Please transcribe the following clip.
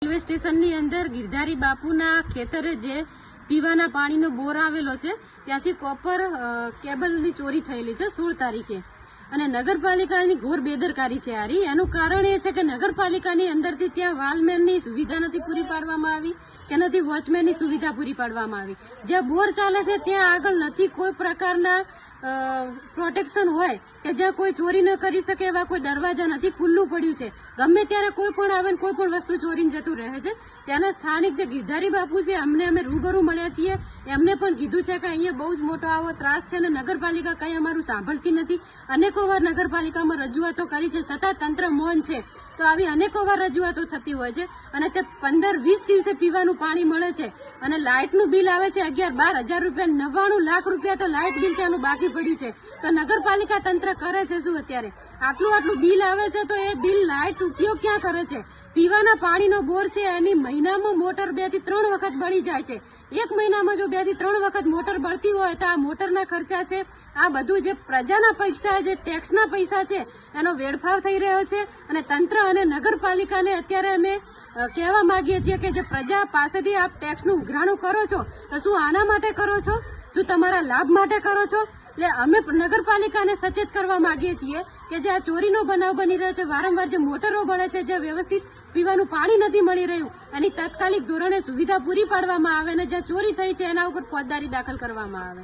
Railway સ્ટેશનની અંદર ગિરધારી બાપુના ખેતરે જે પીવાના પાણીનો બોર આવેલો છે ત્યાંથી કોપર કેબલની ચોરી થયેલી છે 16 તારીખે અને નગરપાલિકાની ઘોર બેદરકારી છે આરી. એનું કારણ એ છે કે નગરપાલિકાની અંદરથી ત્યાં વાલમેનની સુવિધા નથી પૂરી પાડવામાં આવી કે નથી વોચમેનની સુવિધા પૂરી પાડવામાં આવી. જ્યાં બોર ચાલે છે ત્યાં આગળ નથી કોઈ પ્રકારના પ્રોટેક્શન હોય કે જ્યાં કોઈ ચોરી ન કરી શકે એવા કોઈ દરવાજા નથી, ખુલ્લું પડ્યું છે. ગમે ત્યારે કોઈ પણ આવે ને કોઈ પણ વસ્તુ ચોરીને જતું રહે છે. ત્યાંના સ્થાનિક જે ગિરધારી બાપુ છે અમે રૂબરૂ મળ્યા છીએ, એમને પણ કીધું છે કે અહીંયા બહુ જ મોટો આવો ત્રાસ છે અને નગરપાલિકા કંઈ અમારું સાંભળતી નથી. અનેકો વાર નગરપાલિકામાં રજૂઆતો કરી છે છતાં તંત્ર મૌન છે. તો આવી અનેકો વાર રજૂઆતો થતી હોય છે અને તે 15-20 દિવસે પીવાનું પાણી મળે છે અને લાઇટનું બિલ આવે છે 11-12 હજાર રૂપિયા, 99 લાખ રૂપિયા તો લાઇટ બિલ ત્યાંનું બાકી પડ્યું છે. તો નગરપાલિકા તંત્ર કરે છે શું અત્યારે? આટલું બિલ આવે છે તો એ બિલ લાઇટ ઉપયોગ ક્યાં કરે છે? પીવાના પાણીનો બોર છે એની મહિનામાં મોટર 2 થી 3 વખત બળી જાય છે. એક મહિનામાં જો 2 થી 3 વખત મોટર બળતી હોય તો આ મોટરના ખર્ચા છે, આ બધું જે પ્રજાના પૈસા, જે ટેક્સના પૈસા છે એનો વેડફાવ થઈ રહ્યો છે. અને તંત્ર અને નગરપાલિકાને અત્યારે અમે કહેવા માંગીએ છીએ કે જે પ્રજા પાસેથી આપ ટેક્સનું ઉઘરાણું કરો છો તો શું આના માટે કરો છો? શું તમારા લાભ માટે કરો છો? એટલે અમે નગરપાલિકાને સચેત કરવા માંગીએ છીએ કે જે આ ચોરીનો બનાવ બની રહ્યો છે, વારંવાર જે મોટરો બળે છે, જે વ્યવસ્થિત પીવાનું પાણી નથી મળી રહ્યું, એની તાત્કાલિક ધોરણે સુવિધા પૂરી પાડવામાં આવે અને જ્યાં ચોરી થઈ છે એના ઉપર ફોજદારી દાખલ કરવામાં આવે.